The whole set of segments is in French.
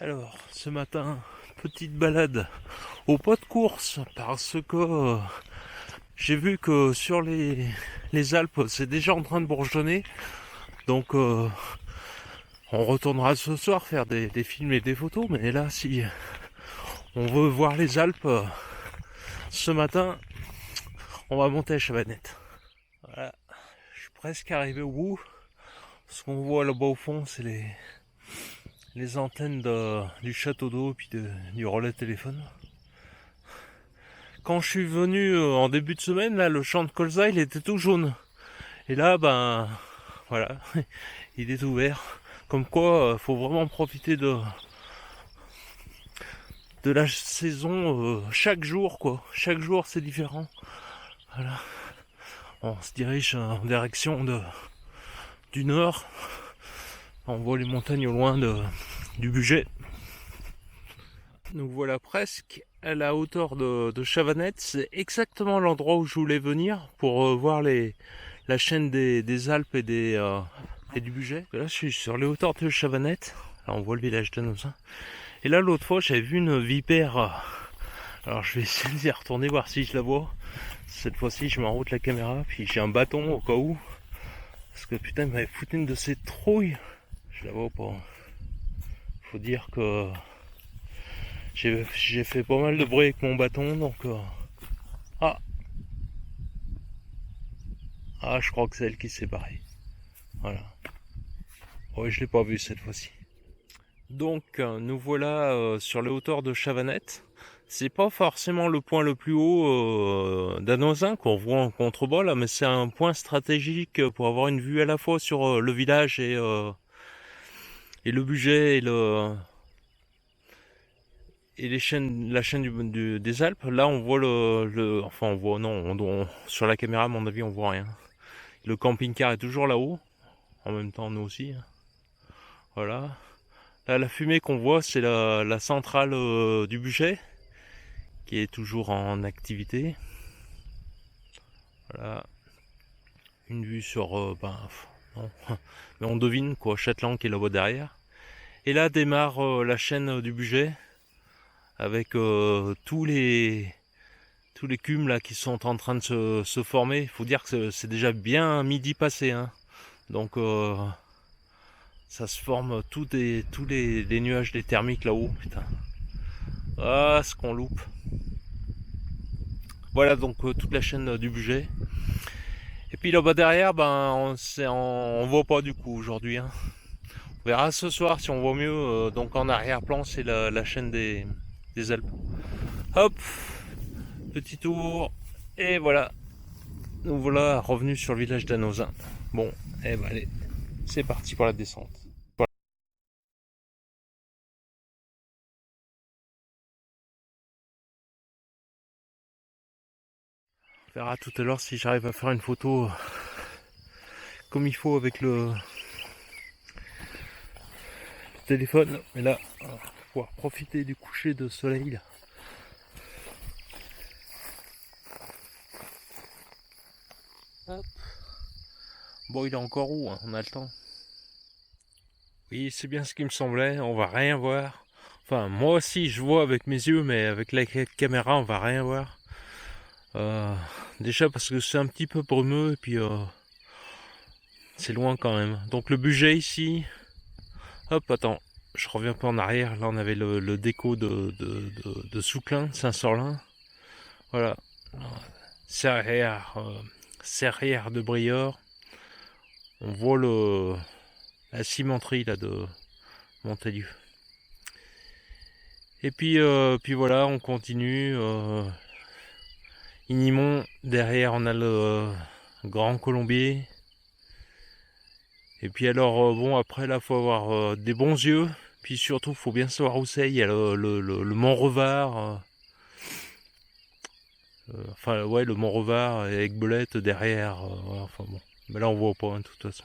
Alors, ce matin, petite balade au pas de course parce que j'ai vu que sur les Alpes, c'est déjà en train de bourgeonner. Donc, on retournera ce soir faire des films et des photos. Mais là, si on veut voir les Alpes ce matin, on va monter à Chavanette. Voilà, je suis presque arrivé au bout. Ce qu'on voit là-bas au fond, c'est les antennes du château d'eau et puis du relais téléphone. Quand je suis venu en début de semaine, là, le champ de colza, il était tout jaune. Et là, ben, voilà, il est ouvert. Comme quoi, faut vraiment profiter de la saison chaque jour, quoi. Chaque jour, c'est différent. Voilà. On se dirige en direction du nord. On voit les montagnes au loin du Bugey. Nous voilà presque à la hauteur de Chavanette. C'est exactement l'endroit où je voulais venir pour voir la chaîne des Alpes et du Bugey. Là, je suis sur les hauteurs de Chavanette. Là, on voit le village de Nozin. Et là, l'autre fois, j'avais vu une vipère. Alors, je vais essayer d'y retourner voir si je la vois. Cette fois-ci, je mets en route la caméra. Puis j'ai un bâton au cas où. Parce que putain, il m'avait foutu une de ces trouilles. Je la vois pas. Faut dire que j'ai fait pas mal de bruit avec mon bâton. Donc, ah, je crois que c'est elle qui s'est barrée. Voilà. Ouais, je l'ai pas vue cette fois-ci. Donc, nous voilà sur les hauteurs de Chavanette. C'est pas forcément le point le plus haut d'Annozin qu'on voit en contrebas là, mais c'est un point stratégique pour avoir une vue à la fois sur le village et le budget et la chaîne des Alpes. Là, on voit enfin on voit non, sur la caméra à mon avis on voit rien. Le camping-car est toujours là-haut. En même temps, nous aussi. Voilà. Là, la fumée qu'on voit, c'est la centrale du budget qui est toujours en activité. Voilà. Une vue sur... non. Mais on devine quoi, Châtelain qui est là-bas derrière. Et là démarre la chaîne du budget avec tous les cumes là qui sont en train de se former. Il faut dire que c'est déjà bien midi passé. Hein. Donc ça se forme tous les nuages des thermiques là-haut. Putain. Ah, ce qu'on loupe. Voilà donc toute la chaîne du budget. Et puis là-bas derrière, ben on voit pas du coup aujourd'hui. Hein. On verra ce soir si on voit mieux. Donc en arrière-plan, c'est la chaîne des Alpes. Hop, petit tour. Et voilà. Nous voilà revenus sur le village d'Annozin. Bon, et ben allez, c'est parti pour la descente. On verra tout à l'heure si j'arrive à faire une photo comme il faut avec le téléphone. Mais là, on va pouvoir profiter du coucher de soleil. Là. Hop. Bon, il est encore où, hein, on a le temps. Oui, c'est bien ce qui me semblait, on va rien voir. Enfin, moi aussi je vois avec mes yeux, mais avec la caméra on va rien voir. Déjà parce que c'est un petit peu brumeux et puis c'est loin quand même. Donc le budget ici, hop, attends, je reviens un peu en arrière. Là on avait le déco de Souclin, de Saint-Sorlin. Voilà, serrière, serrière de Briord. On voit la cimenterie là de Montalieu. Et puis voilà, on continue. Inimont, derrière on a le Grand Colombier. Et puis alors bon après là faut avoir des bons yeux. Puis surtout faut bien savoir où c'est. Il y a le Mont Revard. Enfin ouais le Mont Revard avec Belette derrière. Ouais, enfin bon. Mais là on voit pas hein, de toute façon.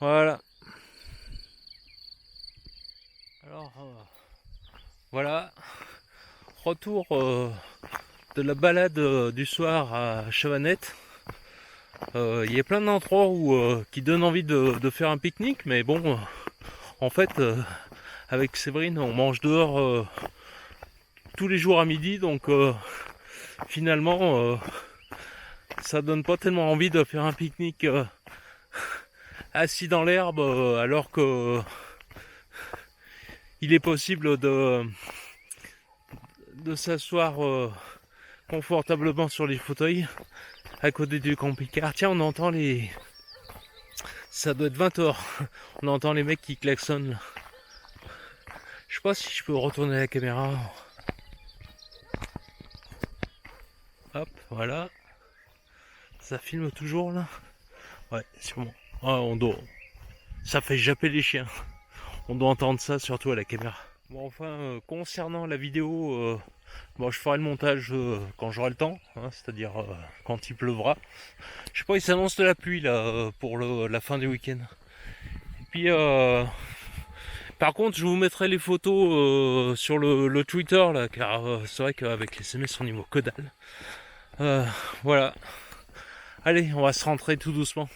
Voilà. Alors voilà. Retour de la balade du soir à Chavanette. Il y a plein d'endroits qui donnent envie de faire un pique-nique, mais bon, En fait, avec Séverine, on mange dehors tous les jours à midi, donc finalement, ça donne pas tellement envie de faire un pique-nique assis dans l'herbe, alors que il est possible de s'asseoir confortablement sur les fauteuils à côté du camping-car. Tiens, on entend les... Ça doit être 20h. On entend les mecs qui klaxonnent. Je sais pas si je peux retourner la caméra. Hop, voilà. Ça filme toujours là. Ouais, sûrement. Ah, on doit... Ça fait japper les chiens. On doit entendre ça surtout à la caméra. Bon, enfin, concernant la vidéo, bon, je ferai le montage quand j'aurai le temps, hein, c'est-à-dire quand il pleuvra. Je sais pas, il s'annonce de la pluie là pour la fin du week-end. Et puis, par contre, je vous mettrai les photos sur le Twitter là, car c'est vrai qu'avec les SMS on y voit que dalle. Voilà. Allez, on va se rentrer tout doucement.